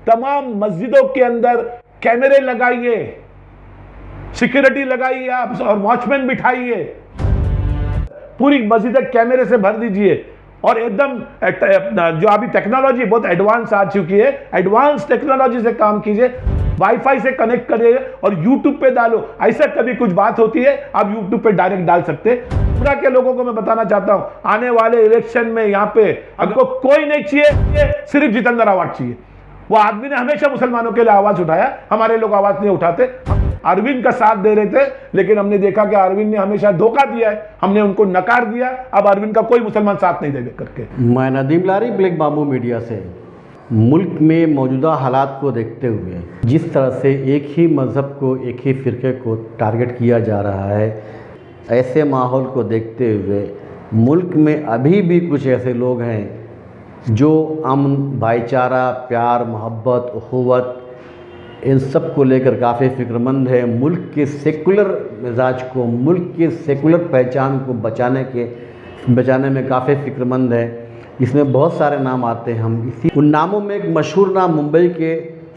तमाम मस्जिदों के अंदर कैमरे लगाइए, सिक्योरिटी लगाइए आप और वॉचमैन बिठाइए, पूरी मस्जिदें कैमरे से भर दीजिए। और एकदम जो अभी टेक्नोलॉजी बहुत एडवांस आ चुकी है, एडवांस टेक्नोलॉजी से काम कीजिए, वाईफाई से कनेक्ट करिए और यूट्यूब पे डालो। ऐसा कभी कुछ बात होती है आप यूट्यूब पे डायरेक्ट डाल सकते। पूरा के लोगों को मैं बताना चाहता हूं, आने वाले इलेक्शन में यहां पे आपको कोई नहीं चाहिए, सिर्फ जितेंद्र आवाज चाहिए। वो आदमी ने हमेशा मुसलमानों के लिए आवाज उठाया, हमारे लोग आवाज नहीं उठाते। अरविंद का साथ दे रहे थे, लेकिन हमने देखा कि अरविंद ने हमेशा धोखा दिया है, हमने उनको नकार दिया। अब अरविंद का कोई मुसलमान साथ नहीं देगा करके। मैं नदीम लारी, ब्लैक बाम्बू मीडिया से। मुल्क में मौजूदा हालात को देखते हुए जिस तरह से एक ही मज़हब को, एक ही फ़िरके को टारगेट किया जा रहा है, ऐसे माहौल को देखते हुए मुल्क में अभी भी कुछ ऐसे लोग हैं जो अमन, भाईचारा, प्यार, मोहब्बत, उख़ुवत इन सब को लेकर काफ़ी फ़िक्रमंद है। मुल्क के सेकुलर मिजाज को, मुल्क की सेकुलर पहचान को बचाने में काफ़ी फ़िक्रमंद है। इसमें बहुत सारे नाम आते हैं। हम इसी उन नामों में एक मशहूर नाम मुंबई के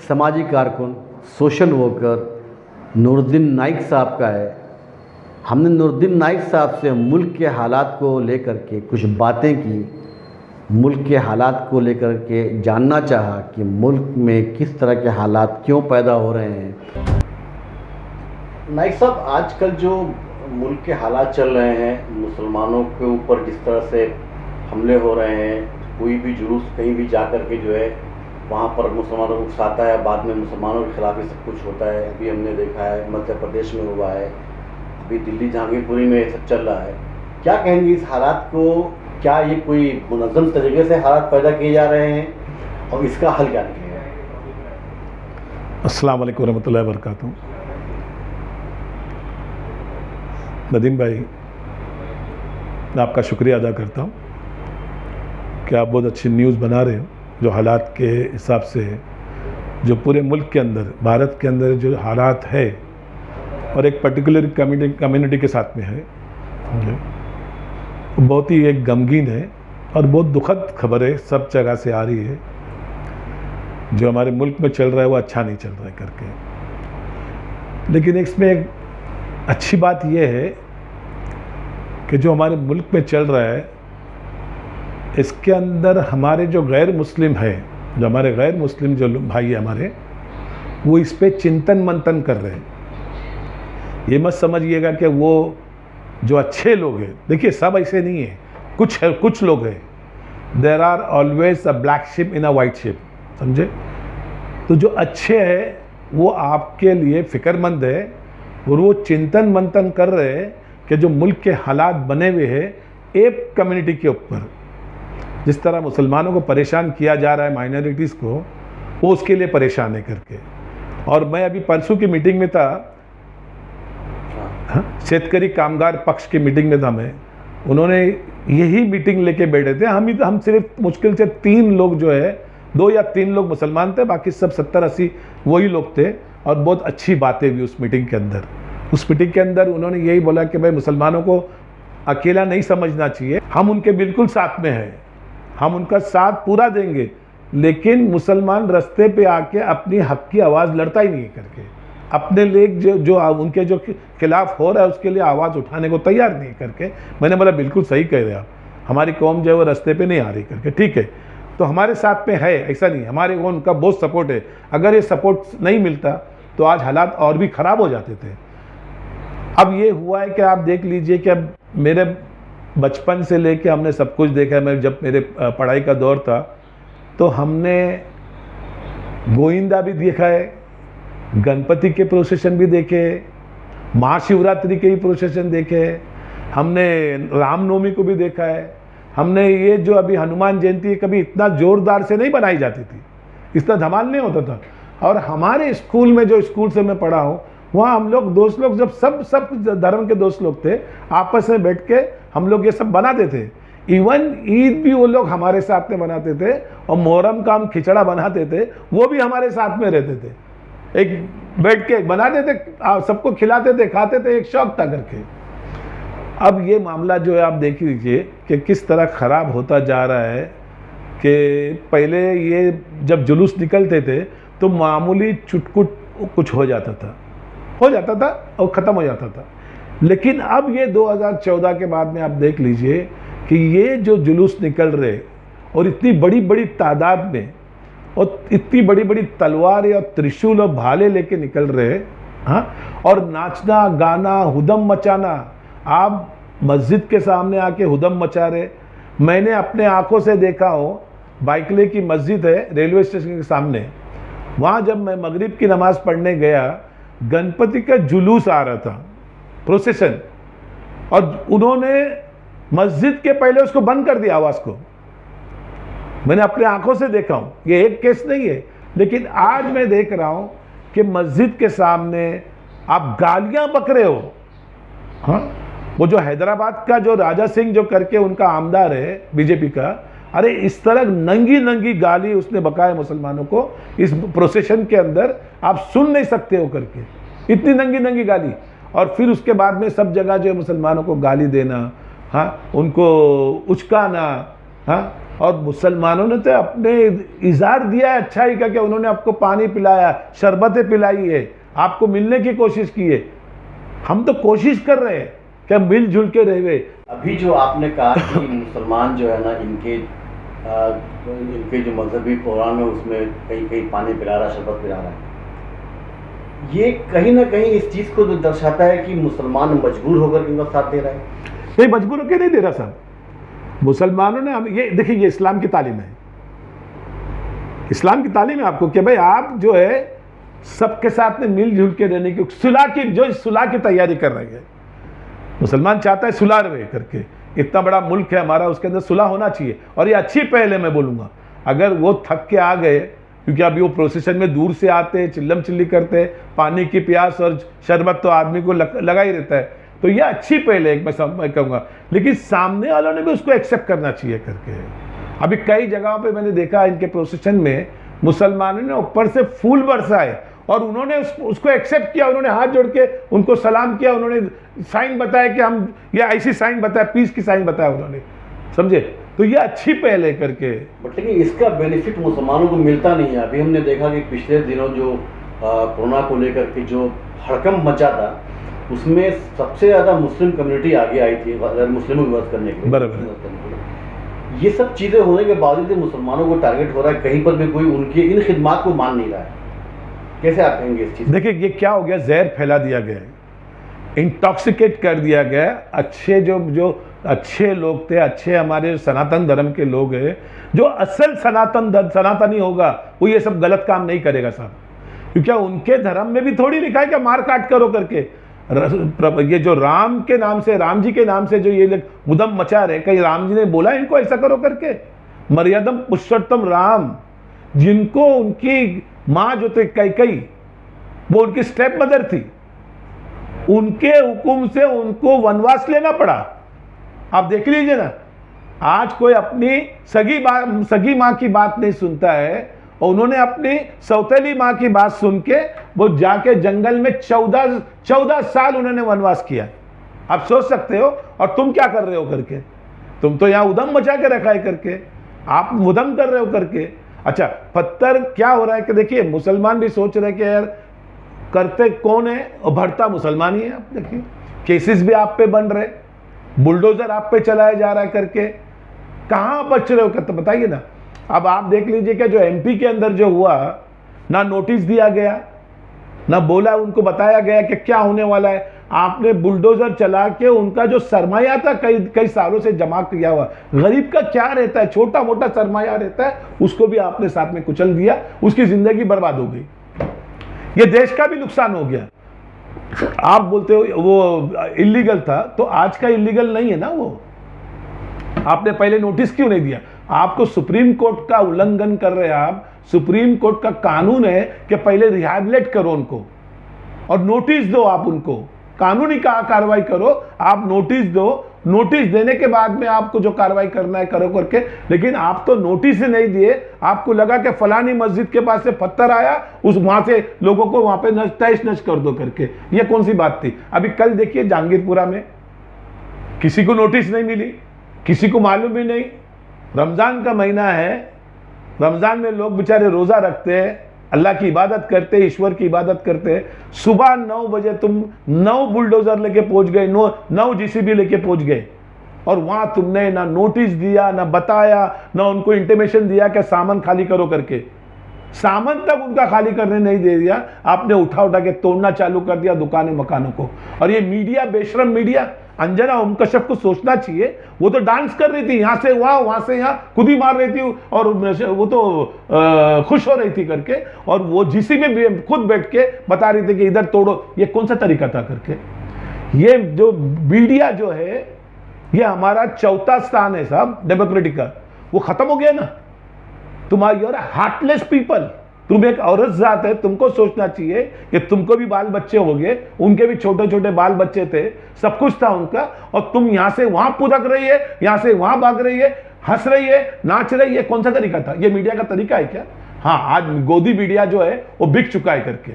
समाजी कारकुन, सोशल वर्कर नूरुद्दीन नाइक साहब का है। हमने नूरुद्दीन नाइक साहब से मुल्क के हालात को लेकर के कुछ बातें की, मुल्क के हालात को लेकर के जानना चाहा कि मुल्क में किस तरह के हालात क्यों पैदा हो रहे हैं। नाइक साहब, आजकल जो मुल्क के हालात चल रहे हैं, मुसलमानों के ऊपर जिस तरह से हमले हो रहे हैं, कोई भी जुलूस कहीं भी जा कर के जो है वहाँ पर मुसलमानों को उकसाता है, बाद में मुसलमानों के खिलाफ ही सब कुछ होता है। अभी हमने देखा है मध्य प्रदेश में हुआ है, अभी दिल्ली जहांगीरपुरी में ये सब चल रहा है। क्या कहेंगे इस हालात को? क्या ये कोई मुनज़्ज़म तरीके से हालात पैदा किए जा रहे हैं और इसका हल क्या निकलेगा? अस्सलाम वालेकुम रहमतुल्लाहि व बरकातहू। नदीम भाई, मैं आपका शुक्रिया अदा करता हूँ कि आप बहुत अच्छी न्यूज़ बना रहे हो, जो हालात के हिसाब से जो पूरे मुल्क के अंदर, भारत के अंदर जो हालात है और एक पर्टिकुलर कम्युनिटी के साथ में है, बहुत ही एक गमगीन है और बहुत दुखद खबर है, सब जगह से आ रही है। जो हमारे मुल्क में चल रहा है वो अच्छा नहीं चल रहा है करके। लेकिन इसमें एक अच्छी बात यह है कि जो हमारे मुल्क में चल रहा है, इसके अंदर हमारे जो गैर मुस्लिम है, जो हमारे गैर मुस्लिम जो भाई है हमारे, वो इस पे चिंतन मंथन कर रहे हैं। ये मत समझिएगा कि वो जो अच्छे लोग हैं, देखिए सब ऐसे नहीं है, कुछ लोग हैं। There are always a black sheep in a white sheep, समझे? तो जो अच्छे हैं वो आपके लिए फ़िक्रमंद है और वो चिंतन मंथन कर रहे हैं कि जो मुल्क के हालात बने हुए हैं एक कम्युनिटी के ऊपर, जिस तरह मुसलमानों को परेशान किया जा रहा है, माइनॉरिटीज़ को, वो उसके लिए परेशान है करके। और मैं अभी परसों की मीटिंग में था, शेतकरी कामगार पक्ष की मीटिंग में था मैं, उन्होंने यही मीटिंग लेके बैठे थे। हम सिर्फ मुश्किल से 3 लोग जो है, 2 या 3 लोग मुसलमान थे, बाकी सब 70-80 वही लोग थे। और बहुत अच्छी बातें हुई उस मीटिंग के अंदर। उस मीटिंग के अंदर उन्होंने यही बोला कि भाई मुसलमानों को अकेला नहीं समझना चाहिए, हम उनके बिल्कुल साथ में हैं, हम उनका साथ पूरा देंगे, लेकिन मुसलमान रास्ते पे आके अपनी हक की आवाज़ लड़ता ही नहीं करके, अपने लिए जो उनके जो खिलाफ हो रहा है उसके लिए आवाज़ उठाने को तैयार नहीं करके। मैंने बोला बिल्कुल सही कह रहे आप, हमारी कौम जो है वो रास्ते पे नहीं आ रही करके, ठीक है, तो हमारे साथ में है, ऐसा नहीं, हमारे को उनका बहुत सपोर्ट है। अगर ये सपोर्ट नहीं मिलता तो आज हालात और भी ख़राब हो जाते थे। अब ये हुआ है कि आप देख लीजिए कि अब मेरे बचपन से लेके हमने सब कुछ देखा है। मैं जब मेरे पढ़ाई का दौर था तो हमने गोविंदा भी देखा है, गणपति के प्रोसेशन भी देखे, महाशिवरात्रि के ही प्रोसेशन देखे, हमने रामनवमी को भी देखा है, हमने ये जो अभी हनुमान जयंती कभी इतना ज़ोरदार से नहीं बनाई जाती थी, इतना धमाल नहीं होता था। और हमारे स्कूल में, जो स्कूल से मैं पढ़ा हूँ, वहाँ हम लोग दोस्त लोग जब सब धर्म के दोस्त लोग थे, आपस में बैठ के हम लोग ये सब बनाते थे। इवन ईद भी वो लोग हमारे साथ में बनाते थे और मुहर्रम का हम खिचड़ा बनाते थे, वो भी हमारे साथ में रहते थे। एक बैठ के बनाते थे, सबको खिलाते थे, खाते थे, एक शौक था करके। अब ये मामला जो है आप देख लीजिए कि किस तरह ख़राब होता जा रहा है। कि पहले ये जब जुलूस निकलते थे तो मामूली चुटकुट कुछ हो जाता था और ख़त्म हो जाता था। लेकिन अब ये 2014 के बाद में आप देख लीजिए कि ये जो जुलूस निकल रहे और इतनी बड़ी बड़ी तादाद में और इतनी बड़ी बड़ी तलवारें और त्रिशूल और भाले लेके निकल रहे, हाँ, और नाचना गाना हुदम मचाना। आप मस्जिद के सामने आके हुदम मचा रहे। मैंने अपने आंखों से देखा हो, बाइकले की मस्जिद है रेलवे स्टेशन के सामने, वहाँ जब मैं मगरिब की नमाज़ पढ़ने गया, गणपति का जुलूस आ रहा था, प्रोसेशन, और उन्होंने मस्जिद के पहले उसको बंद कर दिया आवाज़ को। मैंने अपने आंखों से देखा हूँ, ये एक केस नहीं है। लेकिन आज मैं देख रहा हूँ कि मस्जिद के सामने आप गालियाँ बक रहे हो। हाँ, वो जो हैदराबाद का जो राजा सिंह जो करके उनका आमदार है बीजेपी का, अरे इस तरह नंगी नंगी गाली उसने बकाया मुसलमानों को इस प्रोसेशन के अंदर, आप सुन नहीं सकते हो करके, इतनी नंगी नंगी गाली। और फिर उसके बाद में सब जगह जो मुसलमानों को गाली देना, हाँ, उनको उचकाना, हाँ, और मुसलमानों ने तो अपने इज़हार दिया है अच्छाई का कि उन्होंने आपको पानी पिलाया, शरबतें पिलाई है, आपको मिलने की कोशिश की है। हम तो कोशिश कर रहे हैं कि हम मिलजुल के रहे। अभी जो आपने कहा कि मुसलमान जो है ना, इनके जो मजहबी प्रोग्राम है उसमें कहीं कहीं पानी पिला रहा, शरबत पिला रहा है, ये कहीं ना कहीं इस चीज़ को दर्शाता है कि मुसलमान मजबूर होकर इनका साथ दे रहा है। नहीं, मजबूर होकर नहीं दे रहा साहब। मुसलमानों ने, हम ये देखिए, ये इस्लाम की तालीम है, इस्लाम की तालीम है आपको कि भाई आप जो है सबके साथ में मिलजुल के रहने की, सुलह की तैयारी कर रहे हैं। मुसलमान चाहता है सुलह रहे करके, इतना बड़ा मुल्क है हमारा, उसके अंदर सुलह होना चाहिए। और ये अच्छी पहल है, मैं बोलूँगा। अगर वो थक के आ गए, क्योंकि अभी वो प्रोसेशन में दूर से आते, चिल्लम चिल्ली करते, पानी की प्यास और शरबत तो आदमी को लगा ही रहता है, तो ये अच्छी पहल है, मैं कहूँगा। लेकिन सामने वालों ने भी उसको एक्सेप्ट करना चाहिए करके। अभी कई जगहों पे मैंने देखा इनके प्रोसेशन में मुसलमानों ने ऊपर से फूल बरसाए और उन्होंने उसको एक्सेप्ट किया, उन्होंने हाथ जोड़ के उनको सलाम किया, उन्होंने साइन बताया कि हम ये ऐसी साइन बताया, पीस की साइन बताया उन्होंने, समझे? तो ये अच्छी पहल है करके। बट लेकिन इसका बेनिफिट मुसलमानों को मिलता नहीं है। अभी हमने देखा कि पिछले दिनों जो कोरोना को लेकर के जो हड़कंप मचा था, उसमें सबसे ज़्यादा मुस्लिम कम्युनिटी आगे आई थी मुस्लिमों की मदद करने के लिए। बराबर। ये सब चीज़ें होने के बावजूद मुसलमानों को टारगेट हो रहा है, कहीं पर भी कोई उनकी इन खिदमात को मान नहीं रहा है। कैसे आप कहेंगे इस चीज़? देखिए, ये क्या हो गया, जहर फैला दिया गया है, इंटॉक्सिकेट कर दिया गया। अच्छे जो अच्छे लोग थे, अच्छे हमारे सनातन धर्म के लोग हैं, जो असल सनातनी होगा वो ये सब गलत काम नहीं करेगा साहब। क्योंकि उनके धर्म में भी थोड़ी लिखा है कि मार काट करो करके। ये जो राम के नाम से, राम जी के नाम से जो ये लोग उदम मचा रहे, कहीं राम जी ने बोला इनको ऐसा करो करके? मर्यादम पुरुषोत्तम राम, जिनको उनकी माँ जो थे कैकई, वो उनकी स्टेप मदर थी, उनके हुक्म से उनको वनवास लेना पड़ा। आप देख लीजिए ना, आज कोई अपनी सगी माँ की बात नहीं सुनता है, और उन्होंने अपनी सौतेली माँ की बात सुन के वो जाके जंगल में 14 साल उन्होंने वनवास किया। आप सोच सकते हो, और तुम क्या कर रहे हो करके? तुम तो यहाँ उदम मचा के रखा है करके, आप उदम कर रहे हो करके। अच्छा, पत्थर क्या हो रहा है कि देखिए, मुसलमान भी सोच रहे कि यार करते कौन है, और भरता मुसलमान ही है। आप देखिए, केसेस भी आप पे बन रहे, बुलडोजर आप पे चलाया जा रहा है करके, कहाँ बच रहे हो करते बताइए ना। अब आप देख लीजिए कि जो एमपी के अंदर जो हुआ, ना नोटिस दिया गया, ना बोला, उनको बताया गया कि क्या होने वाला है। आपने बुलडोजर चला के उनका जो सरमाया था कई सालों से जमा किया हुआ, गरीब का क्या रहता है, छोटा मोटा सरमाया रहता है, उसको भी आपने साथ में कुचल दिया, उसकी जिंदगी बर्बाद हो गई, ये देश का भी नुकसान हो गया। आप बोलते हो वो इलीगल था, तो आज का इलीगल नहीं है ना वो। आपने पहले नोटिस क्यों नहीं दिया? आपको सुप्रीम कोर्ट का उल्लंघन कर रहे हैं आप। सुप्रीम कोर्ट का कानून है कि पहले रिहैबिलिट करो उनको और नोटिस दो, आप उनको कानूनी कार्रवाई करो, आप नोटिस दो, नोटिस देने के बाद में आपको जो कार्रवाई करना है करो करके। लेकिन आप तो नोटिस ही नहीं दिए, आपको लगा कि फलानी मस्जिद के पास से पत्थर आया, उस वहां से लोगों को वहां पे तहस नश कर दो करके। ये कौन सी बात थी? अभी कल देखिए जहांगीरपुरा में किसी को नोटिस नहीं मिली, किसी को मालूम भी नहीं, रमज़ान का महीना है, रमज़ान में लोग बेचारे रोज़ा रखते हैं, अल्लाह की इबादत करते हैं, ईश्वर की इबादत करते हैं। सुबह 9 बजे तुम 9 बुलडोज़र लेके पहुंच गए, 9 जीसीबी लेके पहुंच गए, और वहां तुमने ना नोटिस दिया, ना बताया, ना उनको इंटीमेशन दिया कि सामान खाली करो करके। सामान तक उनका खाली करने नहीं दे दिया, आपने उठा उठा के तोड़ना चालू कर दिया दुकानें मकानों को। और ये मीडिया, बेशरम मीडिया, अंजना ओम कश्यप को सोचना चाहिए, वो तो डांस कर रही थी, यहां से वहां से यहां, खुद ही मार रही थी, और वो तो खुश हो रही थी करके, और वो जीसी में भी खुद बैठ के बता रही थी कि इधर तोड़ो। ये कौन सा तरीका था करके? ये जो मीडिया जो है, ये हमारा चौथा स्थान है साहब डेमोक्रेटिक का, वो खत्म हो गया ना। तुम्हारी और हार्टलेस पीपल, तुम एक औरत जात है, तुमको सोचना चाहिए कि तुमको भी बाल बच्चे हो गए, उनके भी छोटे छोटे बाल बच्चे थे, सब कुछ था उनका, और तुम यहां से वहां पुदक रही है, यहां से वहां भाग रही है, हंस रही है, नाच रही है। कौन सा तरीका था? ये मीडिया का तरीका है क्या? हाँ, आज गोदी मीडिया जो है वो बिक चुका है करके,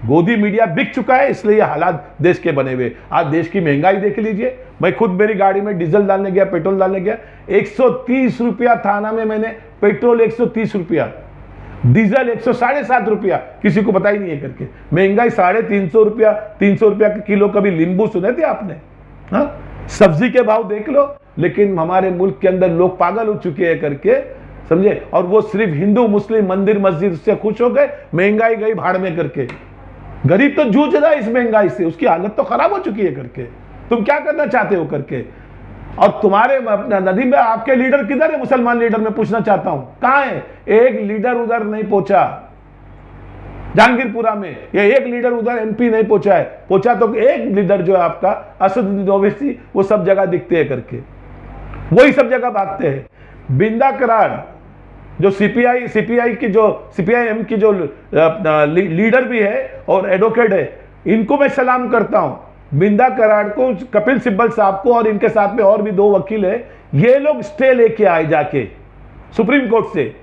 गोदी मीडिया बिक चुका है, इसलिए ये हालात देश के बने हुए। आज देश की महंगाई देख लीजिए। मैं खुद मेरी गाड़ी में डीजल डालने गया, पेट्रोल डालने गया, 130 रुपया थाना में मैंने पेट्रोल 130 रुपया, डीजल 107.5 रुपया, किसी को पता ही नहीं है करके। महंगाई 350 रुपया, 300 रुपया के किलो। कभी नींबू सुने थे आपने? हाँ, सब्जी के भाव देख लो। लेकिन हमारे मुल्क के अंदर लोग पागल हो चुके हैं करके, समझे, और वो सिर्फ हिंदू मुस्लिम मंदिर मस्जिद से खुश हो गए, महंगाई गई भाड़ में करके। गरीब तो जूझ रहा है इस महंगाई से, उसकी हालत तो खराब हो चुकी है करके। तुम क्या करना चाहते हो करके? और तुम्हारे नदीम भाई, आपके लीडर किधर है? मुसलमान लीडर मैं पूछना चाहता हूं, कहां है? एक लीडर उधर नहीं पहुंचा जहांगीरपुरा में, या एक लीडर उधर एमपी नहीं पहुंचा है। पहुंचा तो एक लीडर जो है आपका असदुद्दीन ओवैसी, वो सब जगह दिखते हैं करके, वही सब जगह भागते हैं। बिंदा करार जो सीपीआई की जो सीपीआईएम की जो लीडर भी है और एडवोकेट है, इनको मैं सलाम करता हूं। बिंदा कराड़ को, कपिल सिब्बल साहब को, और इनके साथ में और भी 2 वकील है, ये लोग स्टे लेके आए जाके सुप्रीम कोर्ट से।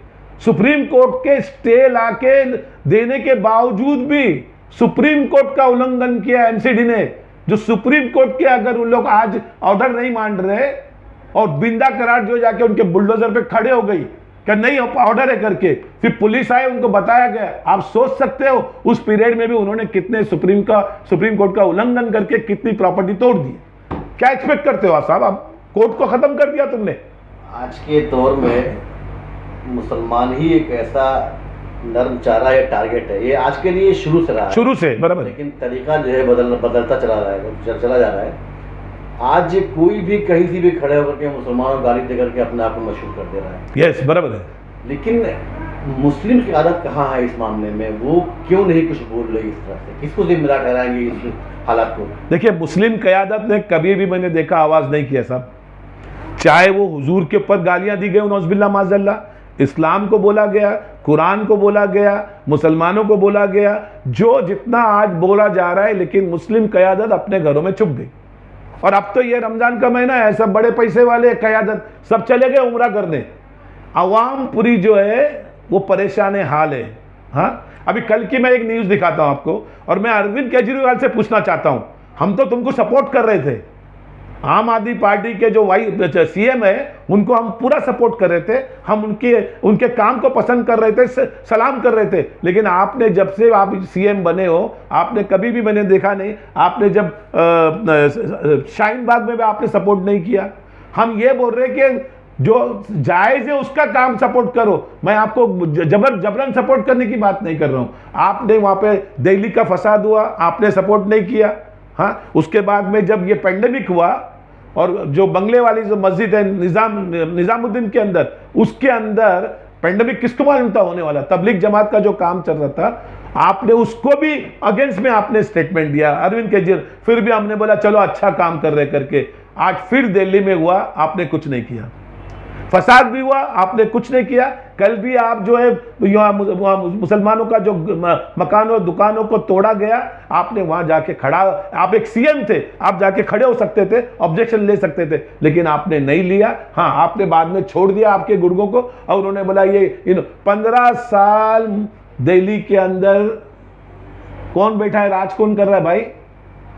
सुप्रीम कोर्ट के स्टे लाके देने के बावजूद भी सुप्रीम कोर्ट का उल्लंघन किया एमसीडी ने। जो सुप्रीम कोर्ट के अगर उन लोग आज ऑर्डर नहीं मान रहे, और बिंदा कराड़ जो जाके उनके बुलडोजर पे खड़े हो गई कि नहीं ऑर्डर है करके, फिर पुलिस आए, उनको बताया गया। आप सोच सकते हो उस पीरियड में भी उन्होंने कितने सुप्रीम कोर्ट का उल्लंघन करके कितनी प्रॉपर्टी तोड़ दी। क्या एक्सपेक्ट करते हो आप साहब? आप कोर्ट को खत्म कर दिया तुमने। आज के दौर में मुसलमान ही एक ऐसा नर्म चारा या टारगेट है, ये आज के लिए शुरू से रहा है, शुरू से बराबर, लेकिन तरीका जो है बदलता चला जा रहा है। आज कोई भी कहीं से भी खड़े होकर के मुसलमानों को गाली देकर के अपने आप को मशहूर कर दे रहा है। यस, बराबर है। लेकिन मुस्लिम की आदत कहाँ है इस मामले में? वो क्यों नहीं कुछ बोल रही इस तरह से? किसको जिम्मेदार ठहराएंगे इस हालात को? देखिए, मुस्लिम क़यादत ने कभी भी, मैंने देखा, आवाज नहीं किया साहब। चाहे वो हुजूर के ऊपर गालियां दी गई, नौज़ुबिल्लाह माज़अल्लाह, इस्लाम को बोला गया, कुरान को बोला गया, मुसलमानों को बोला गया, जो जितना आज बोला जा रहा है, लेकिन मुस्लिम क़यादत अपने घरों में छुप गई। और अब तो ये रमजान का महीना है, सब बड़े पैसे वाले क़यादत सब चले गए उम्रा करने। अवाम पूरी जो है वो परेशान हाल है। हाँ, अभी कल की मैं एक न्यूज़ दिखाता हूं आपको, और मैं अरविंद केजरीवाल से पूछना चाहता हूं, हम तो तुमको सपोर्ट कर रहे थे, आम आदमी पार्टी के जो सीएम है, उनको हम पूरा सपोर्ट कर रहे थे, हम उनके काम को पसंद कर रहे थे, सलाम कर रहे थे। लेकिन आपने जब से आप सीएम बने हो, आपने कभी भी, मैंने देखा नहीं, आपने जब शाहीन बाग में भी आपने सपोर्ट नहीं किया। हम ये बोल रहे कि जो जायज है उसका काम सपोर्ट करो। मैं आपको जबरन सपोर्ट करने की बात नहीं कर रहा हूं। आपने वहां पे दिल्ली का फसाद हुआ, आपने सपोर्ट नहीं किया। हाँ, उसके बाद में जब ये पेंडेमिक हुआ, और जो बंगले वाली जो मस्जिद है निजामुद्दीन के अंदर, उसके अंदर पेंडेमिक किसको मालूम था होने वाला? तबलीग जमात का जो काम चल रहा था, आपने उसको भी अगेंस्ट में आपने स्टेटमेंट दिया, अरविंद केजरीवाल। फिर भी हमने बोला चलो अच्छा काम कर रहे करके। आज फिर दिल्ली में हुआ, आपने कुछ नहीं किया। फसाद भी हुआ, आपने कुछ नहीं किया। कल भी आप जो है मुसलमानों का जो मकानों दुकानों को तोड़ा गया, आपने वहां जाके खड़ा, आप एक सीएम थे, आप जाके खड़े हो सकते थे, ऑब्जेक्शन ले सकते थे, लेकिन आपने नहीं लिया। हाँ, आपने बाद में छोड़ दिया आपके गुर्गों को, और उन्होंने बोला ये 15 साल दिल्ली के अंदर कौन बैठा है, राज कौन कर रहा है भाई?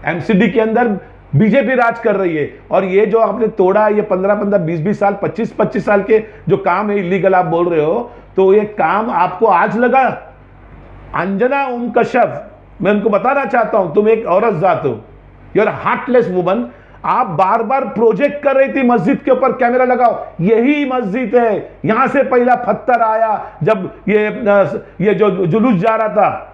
एमसीडी के अंदर बीजेपी राज कर रही है। और ये जो आपने तोड़ा, ये 15-15, 20-20 साल, 25-25 साल के जो काम है इलीगल आप बोल रहे हो, तो ये काम आपको आज लगा? अंजना ओम कश्यप, मैं उनको बताना चाहता हूं, तुम एक औरत जात हो, यू आर हार्टलेस वुमन। आप बार बार प्रोजेक्ट कर रही थी मस्जिद के ऊपर कैमरा लगाओ, यही मस्जिद है, यहां से पहला पत्थर आया जब ये जो जुलूस जा रहा था,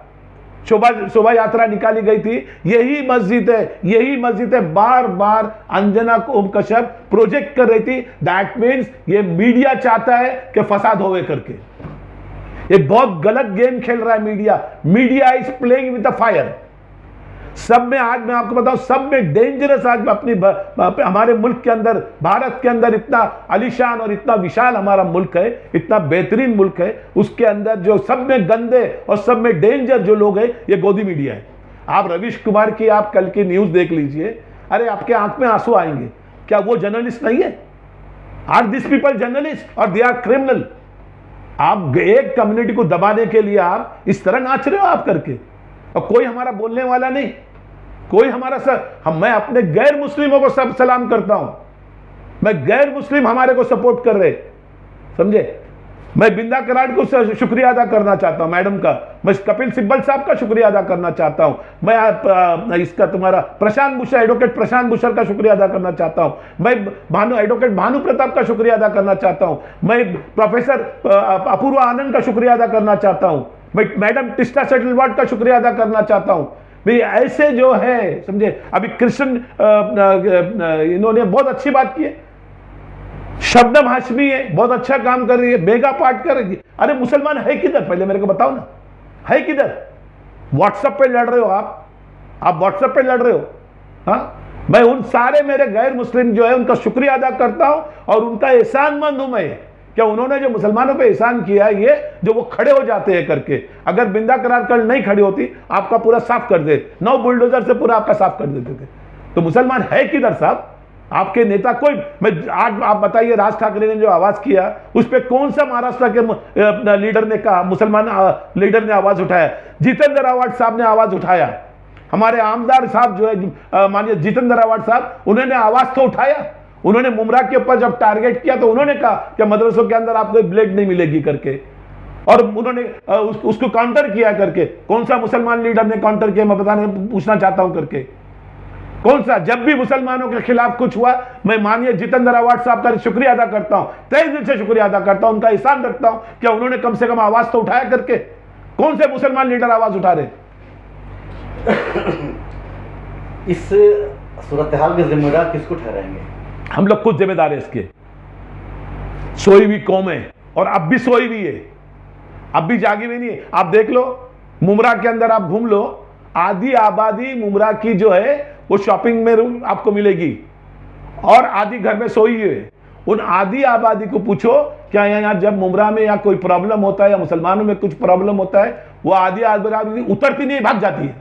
शोभा यात्रा निकाली गई थी, यही मस्जिद है, यही मस्जिद है। बार बार अंजना ओम कश्यप प्रोजेक्ट कर रही थी। दैट मीन्स ये मीडिया चाहता है कि फसाद होवे करके। एक बहुत गलत गेम खेल रहा है media. Media is playing with the fire. सब में, आज मैं आपको बताऊं, सब में डेंजरस, आज हमारे मुल्क के अंदर, भारत के अंदर इतना आलीशान और इतना विशाल हमारा मुल्क है, इतना बेहतरीन मुल्क है, उसके अंदर जो सब में गंदे और सब में डेंजर जो लोग हैं, ये गोदी मीडिया है। आप रवीश कुमार की आप कल की न्यूज देख लीजिए, अरे आपके आंख में आंसू आएंगे। क्या वो जर्नलिस्ट नहीं है? आर दिस पीपल जर्नलिस्ट और दे आर क्रिमिनल? आप एक कम्युनिटी को दबाने के लिए आप इस तरह नाच रहे हो आप करके, और कोई हमारा बोलने वाला नहीं, कोई हमारा मैं अपने गैर मुस्लिमों को सब सलाम करता हूं। मैं गैर मुस्लिम हमारे को सपोर्ट कर रहे, समझे? मैं बिंदा कराड़ को शुक्रिया अदा करना चाहता हूं, मैडम का। मैं कपिल सिब्बल साहब का शुक्रिया अदा करना चाहता हूं। मैं इसका तुम्हारा प्रशांत भूषण, एडवोकेट प्रशांत भूषण का शुक्रिया अदा करना चाहता हूं। मैं एडवोकेट भानु प्रताप का शुक्रिया अदा करना चाहता हूं। मैं प्रोफेसर अपूर्वा आनंद का शुक्रिया अदा करना चाहता हूं। मैं मैडम टिस्टा सेटलवाड का शुक्रिया अदा करना चाहता हूं। भाई ऐसे जो है, समझे, अभी कृष्ण इन्होंने बहुत अच्छी बात की है। शबनम हाशमी है, बहुत अच्छा काम कर रही है, मेगा पार्ट कर रही है। अरे मुसलमान है किधर, पहले मेरे को बताओ ना, है किधर? व्हाट्सएप पे लड़ रहे हो आप व्हाट्सएप पे लड़ रहे हो। हाँ, मैं उन सारे मेरे गैर मुस्लिम जो है उनका शुक्रिया अदा करता हूं और उनका एहसानमंद हूं मैं, क्या उन्होंने जो मुसलमानों पे एहसान किया है, ये जो वो खड़े हो जाते हैं करके। अगर बिंदा करार कल नहीं खड़ी होती, आपका पूरा साफ कर दे, 9 बुलडोजर से पूरा आपका साफ कर देते थे। तो मुसलमान है किधर साहब? आपके नेता कोई, मैं आज आप बताइए, राज ठाकरे ने जो आवाज किया उस पर कौन सा महाराष्ट्र के लीडर ने कहा, मुसलमान लीडर ने आवाज उठाया? जितेंद्र आवाड साहब ने आवाज उठाया। हमारे आमदार साहब जो है, मानिए जितेंद्र आवाड साहब, उन्होंने आवाज तो उठाया। उन्होंने मुमरा के ऊपर जब टारगेट किया तो उन्होंने कहा कि मदरसों के अंदर आपको ब्लेड नहीं मिलेगी करके, और उन्होंने उसको काउंटर किया करके। कौन सा मुसलमान लीडर ने काउंटर किया, मैं पूछना चाहता हूं करके, कौन सा? जब भी मुसलमानों के खिलाफ कुछ हुआ, मैं माननीय जितेंद्र आवाड साहब का शुक्रिया अदा करता हूं, तहे दिल से शुक्रिया अदा करता हूं, उनका एहसान रखता हूं। क्या उन्होंने कम से कम आवाज तो उठाया करके? कौन से मुसलमान लीडर आवाज उठा रहे? इस सूरत हाल के जिम्मेदार किसको ठहराएंगे? हम लोग खुद जिम्मेदार है इसके। सोई हुई कौम है, और अब भी सोई हुई है, अब भी जागी हुई नहीं है। आप देख लो, मुमरा के अंदर आप घूम लो, आधी आबादी मुमरा की जो है वो शॉपिंग में आपको मिलेगी, और आधी घर में सोई हुई है। उन आधी आबादी को पूछो, क्या यहाँ जब मुमरा में या कोई प्रॉब्लम होता है या मुसलमानों में कुछ प्रॉब्लम होता है, वो आधी आबादी उतरती नहीं, भाग जाती है।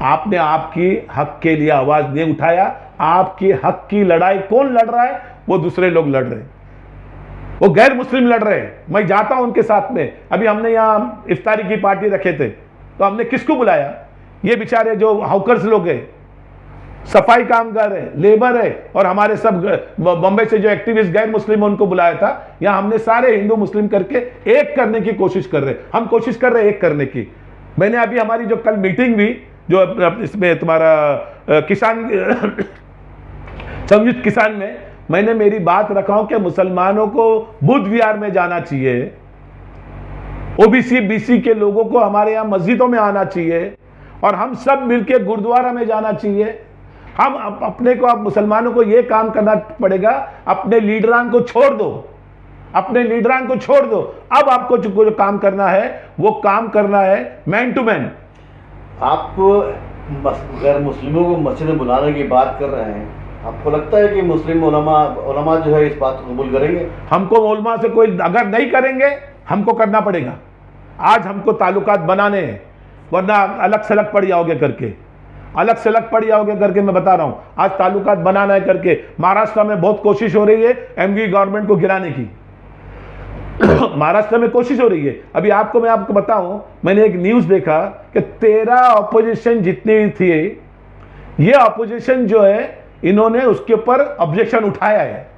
आपने आपकी हक के लिए आवाज नहीं उठाया। आपकी हक की लड़ाई कौन लड़ रहा है? वो दूसरे लोग लड़ रहे हैं, वो गैर मुस्लिम लड़ रहे हैं। मैं जाता हूं उनके साथ में। अभी हमने यहां इफ्तारी की पार्टी रखे थे, तो हमने किसको बुलाया? ये बेचारे जो हाउकर्स लोग हैं, सफाई कामगार है, लेबर है, और हमारे सब बॉम्बे से जो एक्टिविस्ट गैर मुस्लिम उनको बुलाया था। यहां हमने सारे हिंदू मुस्लिम करके एक करने की कोशिश कर रहे, हम कोशिश कर रहे एक करने की। मैंने अभी हमारी जो कल मीटिंग हुई, जो इसमें तुम्हारा किसान संयुक्त किसान में, मैंने मेरी बात रखा हूं कि मुसलमानों को बुद्ध विहार में जाना चाहिए, ओबीसी बीसी के लोगों को हमारे यहां मस्जिदों में आना चाहिए, और हम सब मिलकर गुरुद्वारा में जाना चाहिए। हम अपने को, अब मुसलमानों को यह काम करना पड़ेगा, अपने लीडरान को छोड़ दो, अपने लीडरान को छोड़ दो। अब आपको जो काम करना है वो काम करना है मैन टू मैन। आप गैर मुस्लिमों को मस्जिद में बुलाने की बात कर रहे हैं, आपको लगता है कि मुस्लिम उलमा जो है इस बात को कबूल करेंगे? हमको उलमा से कोई अगर नहीं करेंगे, हमको करना पड़ेगा। आज हमको ताल्लुकात बनाने हैं, वरना अलग सलग पड़ जाओगे करके, अलग सलग पड़ जाओगे करके मैं बता रहा हूं। आज ताल्लुकात बनाना है करके महाराष्ट्र में बहुत कोशिश हो रही है एमवी गवर्नमेंट को गिराने की। महाराष्ट्र में कोशिश हो रही है। अभी मैं आपको बताऊं, मैंने एक न्यूज देखा कि 13 ऑपोजिशन जितनी थी, ये अपोजिशन जो है इन्होंने उसके ऊपर ऑब्जेक्शन उठाया है।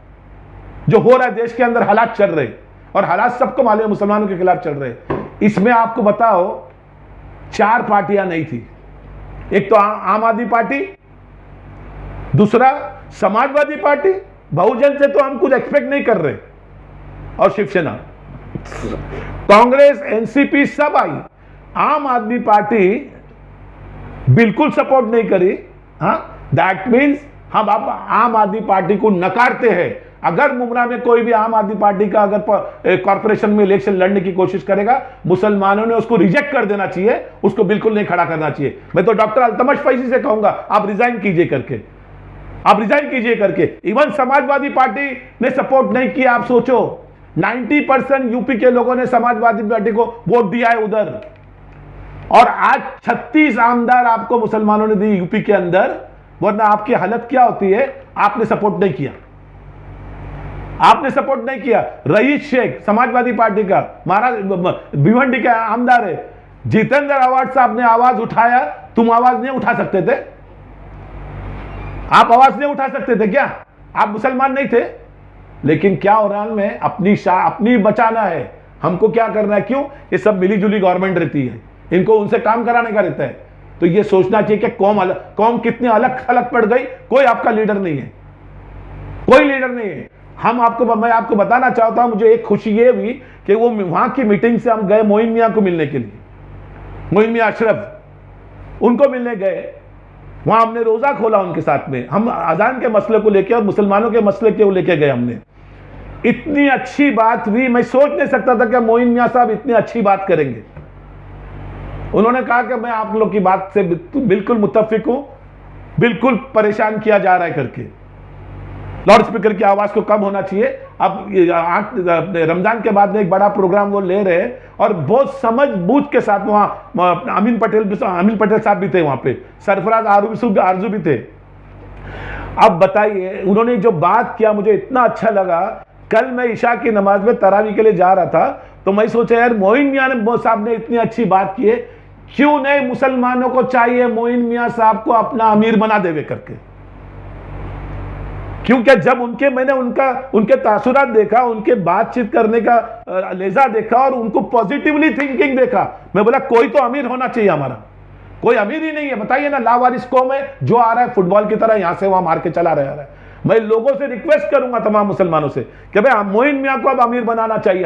जो हो रहा है देश के अंदर हालात चल रहे, और हालात सबको मालूम है मुसलमानों के खिलाफ चल रहे। इसमें आपको बताओ 4 पार्टियां नहीं थी। एक तो आम आदमी पार्टी, दूसरा समाजवादी पार्टी, बहुजन से तो हम कुछ एक्सपेक्ट नहीं कर रहे, और शिवसेना, कांग्रेस, एनसीपी सब आई। आम आदमी पार्टी बिल्कुल सपोर्ट नहीं करी। हाँ, दैट मीन्स हम अब आम आदमी पार्टी को नकारते हैं। अगर मुमरा में कोई भी आम आदमी पार्टी का अगर कॉर्पोरेशन में इलेक्शन लड़ने की कोशिश करेगा, मुसलमानों ने उसको रिजेक्ट कर देना चाहिए, उसको बिल्कुल नहीं खड़ा करना चाहिए। मैं तो डॉक्टर अल्तमश फैजी से कहूंगा आप रिजाइन कीजिए करके, आप रिजाइन कीजिए करके। इवन समाजवादी पार्टी ने सपोर्ट नहीं किया। आप सोचो 90% यूपी के लोगों ने समाजवादी पार्टी को वोट दिया है उधर, और आज 36 आमदार आपको मुसलमानों ने दी यूपी के अंदर, वरना आपकी हालत क्या होती है। आपने सपोर्ट नहीं किया, आपने सपोर्ट नहीं किया। रईस शेख समाजवादी पार्टी का, महाराज भिवंडी का आमदार है। जितेंद्र आवाड साहब ने आवाज उठाया, तुम आवाज नहीं उठा सकते थे? आप आवाज नहीं उठा सकते थे क्या? आप मुसलमान नहीं थे? लेकिन क्या हो रहा है, अपनी बचाना है, हमको क्या करना है। क्यों? ये सब मिली जुली गवर्नमेंट रहती है, इनको उनसे काम कराने का रहता है। तो ये सोचना चाहिए कि कौम कितनी अलग थलग पड़ गई। कोई आपका लीडर नहीं है, कोई लीडर नहीं है। मैं आपको बताना चाहता हूं, मुझे एक खुशी ये हुई कि वो वहां की मीटिंग से हम गए मोइन मियां को मिलने के लिए, मोइन मियां अशरफ, उनको मिलने गए। वहां हमने रोजा खोला उनके साथ में, हम अजान के मसले को लेकर और मुसलमानों के मसले को लेकर गए। हमने इतनी अच्छी बात हुई, मैं सोच नहीं सकता था कि मोइन मियां साहब इतनी अच्छी बात करेंगे। उन्होंने कहा कि मैं आप लोग की बात से बिल्कुल मुत्तफिक हूं, बिल्कुल परेशान किया जा रहा है करके। लाउड स्पीकर की आवाज को कम होना चाहिए। अब रमजान के बाद में एक बड़ा प्रोग्राम वो ले रहे हैं, और बहुत समझ बूझ के साथ वहां अमीन पटेल साहब भी थे, वहां पे सरफराज आरजू भी थे। अब बताइए, उन्होंने जो बात किया मुझे इतना अच्छा लगा। कल मैं ईशा की नमाज में तरावी के लिए जा रहा था, तो मैं सोचा यार मोइन मियां साहब ने इतनी अच्छी बात की है, क्यों नहीं मुसलमानों को चाहिए मोइन मियां साहब को अपना अमीर बना देवे करके। क्योंकि जब मैंने उनके तासुरात देखा, उनके बातचीत करने का लहजा देखा, और उनको पॉजिटिवली थिंकिंग देखा, मैं बोला कोई तो अमीर होना चाहिए हमारा। कोई अमीर ही नहीं है, बताइए ना। लावारिस कौम है, जो आ रहा है फुटबॉल की तरह यहां से वहां मार के चला रहा है। मैं लोगों से रिक्वेस्ट करूंगा, तमाम मुसलमानों से, कि भाई मोइन मियां को अब अमीर बनाना चाहिए।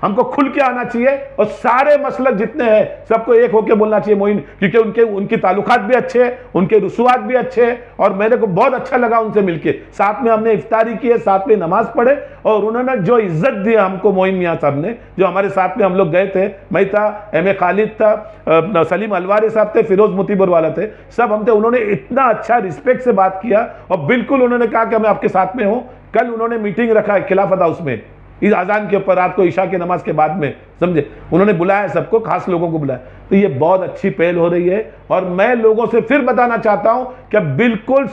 हमको खुल के आना चाहिए, और सारे मसलक जितने हैं सबको एक होकर बोलना चाहिए मोइन, क्योंकि उनकी ताल्लुकात भी अच्छे हैं, उनके रसूआत भी अच्छे हैं, और मेरे को बहुत अच्छा लगा उनसे मिलके। साथ में हमने इफ्तारी की है, साथ में नमाज पढ़े, और उन्होंने जो इज्जत दी हमको मोइन मियां साहब ने, जो हमारे साथ में हम लोग गए थे, मैं था, एम ए खालिद था, सलीम अलवारी साहब थे, फिरोज मोतीपुर वाला थे, सब हम थे। उन्होंने इतना अच्छा रिस्पेक्ट से बात किया, और बिल्कुल उन्होंने कहा कि मैं आपके साथ में हूँ। कल उन्होंने मीटिंग रखा है खिलाफत हाउस में, इस अजान के ऊपर, रात को ईशा की नमाज के बाद में, समझे, उन्होंने बुलाया सबको, खास लोगों को बुलाया। तो ये बहुत अच्छी पहल हो रही है, और मैं लोगों से फिर बताना चाहता हूं कि बिल्कुल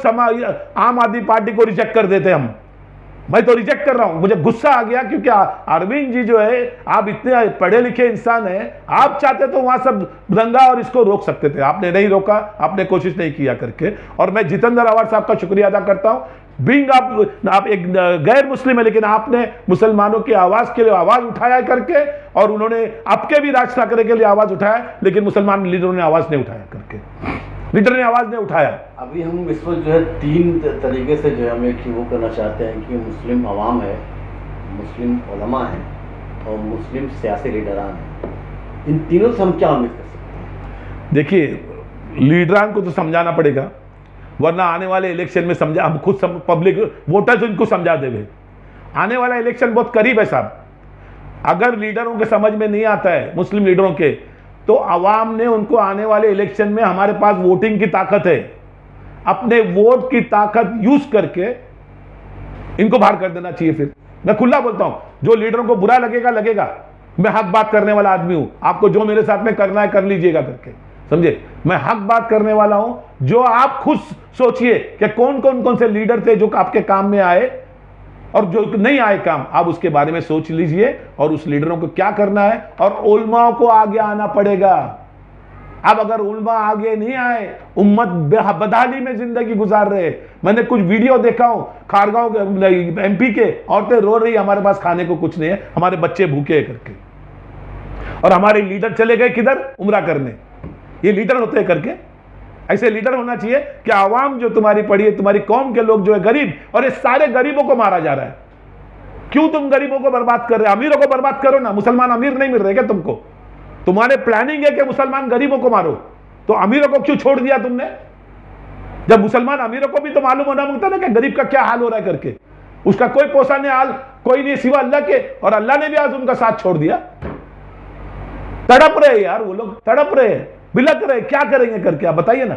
आम आदमी पार्टी को रिजेक्ट कर देते हम। मैं तो रिजेक्ट कर रहा हूं, मुझे गुस्सा आ गया, क्योंकि अरविंद जी जो है, आप इतने पढ़े लिखे इंसान हैं, आप चाहते तो वहां सब दंगा और इसको रोक सकते थे, आपने नहीं रोका, आपने कोशिश नहीं किया करके। और मैं जितेंद्र आवाड साहब का शुक्रिया अदा करता हूं। बीइंग आप एक गैर मुस्लिम है, लेकिन आपने मुसलमानों की आवाज के लिए आवाज उठाया करके, और उन्होंने आपके भी राज ठाकरे के लिए आवाज उठाया, लेकिन मुसलमान लीडरों ने आवाज नहीं उठाया करके, लीडर ने आवाज नहीं उठाया। अभी हम इस वक्त जो है 3 तरीके से जो है हम एक वो करना चाहते हैं कि मुस्लिम अवाम है, मुस्लिम उलमा है, और मुस्लिम सियासी लीडरान है। इन तीनों से हम क्या उम्मीद कर सकते हैं? देखिए, लीडरान को तो समझाना पड़ेगा, वरना आने वाले इलेक्शन में हम खुद पब्लिक वोटर्स इनको समझा देंगे। आने वाला इलेक्शन बहुत करीब है साहब। अगर लीडरों के समझ में नहीं आता है, मुस्लिम लीडरों के, तो अवाम ने उनको आने वाले इलेक्शन में, हमारे पास वोटिंग की ताकत है, अपने वोट की ताकत यूज करके इनको बाहर कर देना चाहिए। फिर मैं खुला बोलता हूं, जो लीडरों को बुरा लगेगा, मैं हक बात करने वाला आदमी हूं, आपको जो मेरे साथ में करना है कर लीजिएगा करके, समझे। मैं हक बात करने वाला हूं। जो आप खुद सोचिए कि कौन से लीडर थे जो आपके काम में आए, और जो नहीं आए काम, आप उसके बारे में सोच लीजिए, और उस लीडरों को क्या करना है। और उलमाओं को आगे आना पड़ेगा। अब अगर उल्मा आगे नहीं आए, उम्मत बदहाली में जिंदगी गुजार रहे। मैंने कुछ वीडियो देखा हूं, खारगांव के MP के औरतें रो रही, हमारे पास खाने को कुछ नहीं है, हमारे बच्चे भूखे हैं करके। और हमारे लीडर चले गए किधर? उम्रा करने। ये लीडर होते हैं करके? ऐसे लीडर होना चाहिए कि आवाम जो तुम्हारी पड़ी है, तुम्हारी कौम के लोग जो है गरीब, और ये सारे गरीबों को मारा जा रहा है। क्यों तुम गरीबों को बर्बाद कर रहे हो? अमीरों को बर्बाद करो ना। मुसलमान अमीर नहीं मिल रहे क्या तुमको? तुम्हारे प्लानिंग है कि मुसलमान गरीबों को मारो, तो अमीरों को क्यों छोड़ दिया तुमने? जब मुसलमान अमीरों को भी तो मालूम होना मांगता ना कि गरीब का क्या हाल हो रहा है करके। उसका कोई पोषण हाल कोई नहीं सिवा अल्लाह के, और अल्लाह ने भी आज उनका साथ छोड़ दिया। तड़प रहे यार, वो लोग तड़प रहे, बिलक रहे, क्या करेंगे करके? आप बताइए ना,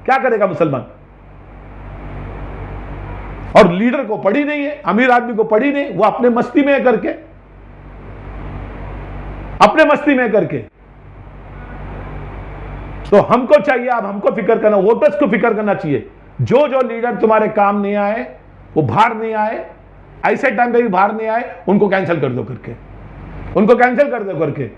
क्या करेगा मुसलमान? और लीडर को पड़ी नहीं है, अमीर आदमी को पड़ी नहीं, वो अपने मस्ती में करके, अपने मस्ती में करके। तो हमको चाहिए, अब हमको फिक्र करना, वोटर्स को फिक्र करना चाहिए। जो जो लीडर तुम्हारे काम नहीं आए, वो बाहर नहीं आए, ऐसे टाइम पे भी बाहर नहीं आए, उनको कैंसिल कर दो करके, उनको कैंसिल कर दो करके।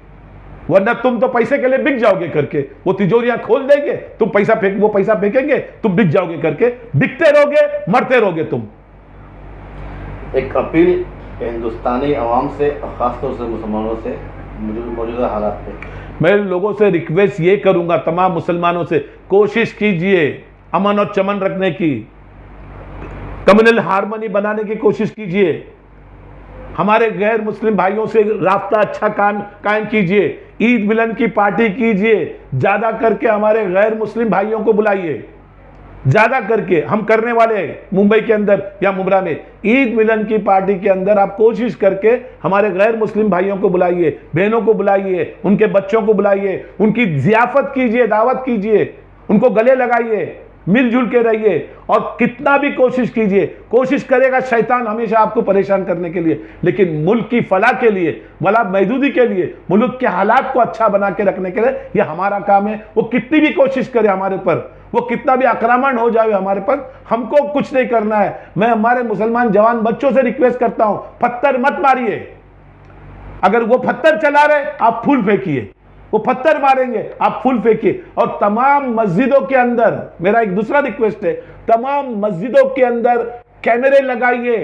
वरना तुम तो पैसे के लिए बिक जाओगे करके। वो तिजोरियां खोल देंगे, तुम पैसा फेंक, वो पैसा फेंकेंगे, तुम बिक जाओगे करके। बिकते रहोगे, मरते रहोगे तुम। एक अपील हिंदुस्तानी अवाम से, खासतौर से मुसलमानों से मौजूदा हालात पे, मैं लोगों से रिक्वेस्ट ये करूंगा, तमाम मुसलमानों से, कोशिश कीजिए अमन और चमन रखने की, कम्युनल हार्मनी बनाने की कोशिश कीजिए। हमारे गैर मुस्लिम भाइयों से रास्ता अच्छा कायम कीजिए। ईद मिलन की पार्टी कीजिए, ज्यादा करके हमारे गैर मुस्लिम भाइयों को बुलाइए, ज्यादा करके। हम करने वाले हैं मुंबई के अंदर या मुब्रा में ईद मिलन की पार्टी के अंदर। आप कोशिश करके हमारे गैर मुस्लिम भाइयों को बुलाइए, बहनों को बुलाइए, उनके बच्चों को बुलाइए, उनकी जियाफत कीजिए, दावत कीजिए, उनको गले लगाइए, मिलजुल के रहिए। और कितना भी कोशिश कीजिए, कोशिश करेगा शैतान हमेशा आपको परेशान करने के लिए, लेकिन मुल्क की फलाह के लिए, वला महदूदी के लिए, मुल्क के हालात को अच्छा बना के रखने के लिए यह हमारा काम है। वो कितनी भी कोशिश करे हमारे पर, वो कितना भी आक्रामण हो जाए हमारे पर, हमको कुछ नहीं करना है। मैं हमारे मुसलमान जवान बच्चों से रिक्वेस्ट करता हूं, पत्थर मत मारिए। अगर वो पत्थर चला रहे, आप फूल फेंकिए। वो पत्थर मारेंगे, आप फूल फेंकिए। और तमाम मस्जिदों के अंदर मेरा एक दूसरा रिक्वेस्ट है, तमाम मस्जिदों के अंदर कैमरे लगाइए,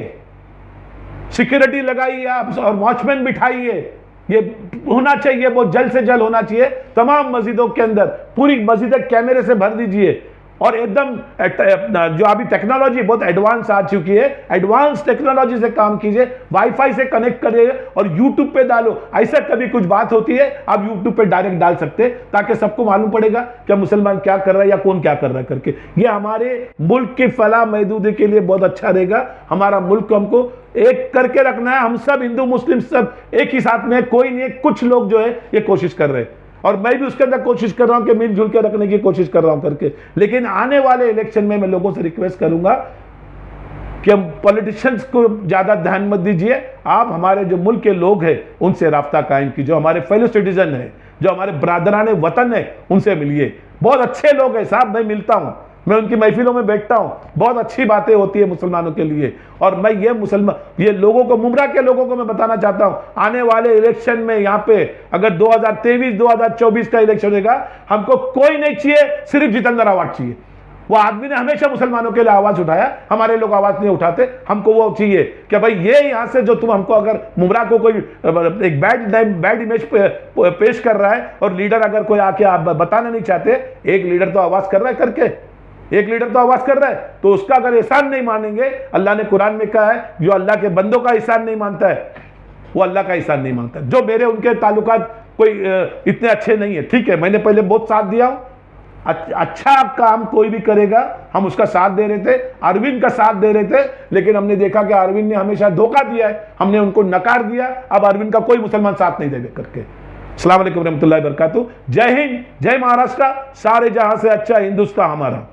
सिक्योरिटी लगाइए आप, और वॉचमैन बिठाइए। ये होना चाहिए, बहुत जल्द से जल्द होना चाहिए। तमाम मस्जिदों के अंदर पूरी मस्जिदें कैमरे से भर दीजिए। और एकदम जो अभी टेक्नोलॉजी बहुत एडवांस आ चुकी है, एडवांस टेक्नोलॉजी से काम कीजिए, वाईफाई से कनेक्ट करिए और यूट्यूब पे डालो। ऐसा कभी कुछ बात होती है, आप यूट्यूब पे डायरेक्ट डाल सकते हैं, ताकि सबको मालूम पड़ेगा कि मुसलमान क्या कर रहा है या कौन क्या कर रहा है करके। ये हमारे मुल्क की फलाह महदूदी के लिए बहुत अच्छा रहेगा। हमारा मुल्क हमको एक करके रखना है। हम सब हिंदू मुस्लिम सब एक ही साथ में, कोई नहीं है, कुछ लोग जो है ये कोशिश कर रहे हैं, और मैं भी उसके अंदर कोशिश कर रहा हूं कि मिलजुल के रखने की कोशिश कर रहा हूं करके। लेकिन आने वाले इलेक्शन में मैं लोगों से रिक्वेस्ट करूंगा कि हम पॉलिटिशियंस को ज्यादा ध्यान मत दीजिए। आप हमारे जो मुल्क के लोग हैं उनसे राब्ता कायम कीजिए, जो हमारे फेलो सिटीजन है, जो हमारे बरादरान वतन है, उनसे मिलिए। बहुत अच्छे लोग हैं साहब, मैं मिलता हूं, मैं उनकी महफिलों में बैठता हूं, बहुत अच्छी बातें होती है मुसलमानों के लिए। और मैं ये लोगों को, मुमरा के लोगों को मैं बताना चाहता हूं, आने वाले इलेक्शन में यहाँ पे अगर 2023-2024 का इलेक्शन होगा, हमको कोई नहीं चाहिए, सिर्फ जितेंद्र आवाज चाहिए। वो आदमी ने हमेशा मुसलमानों के लिए आवाज उठाया, हमारे लोग आवाज नहीं उठाते। हमको वो चाहिए कि भाई ये यहाँ से जो तुम हमको, अगर मुमरा को कोई एक बैड इमेज पेश कर रहा है, और लीडर अगर कोई आके आप बताना नहीं चाहते, एक लीडर तो आवाज कर रहा है करके, एक लीडर तो आवाज कर रहा है, तो उसका अगर एहसान नहीं मानेंगे, अल्लाह ने कुरान में कहा है, जो अल्लाह के बंदों का एहसान नहीं मानता है, वो अल्लाह का एहसान नहीं मानता। जो मेरे उनके ताल्लुकात कोई इतने अच्छे नहीं है, ठीक है, मैंने पहले बहुत साथ दिया हूं, अच्छा काम कोई भी करेगा हम उसका साथ दे रहे थे, अरविंद का साथ दे रहे थे, लेकिन हमने देखा कि अरविंद ने हमेशा धोखा दिया है, हमने उनको नकार दिया। अब अरविंद का कोई मुसलमान साथ नहीं देगा करके। अस्सलाम वालेकुम रहमतुल्लाहि व बरकातहू। जय हिंद, जय महाराष्ट्र, सारे जहां से अच्छा हिंदुस्तान हमारा।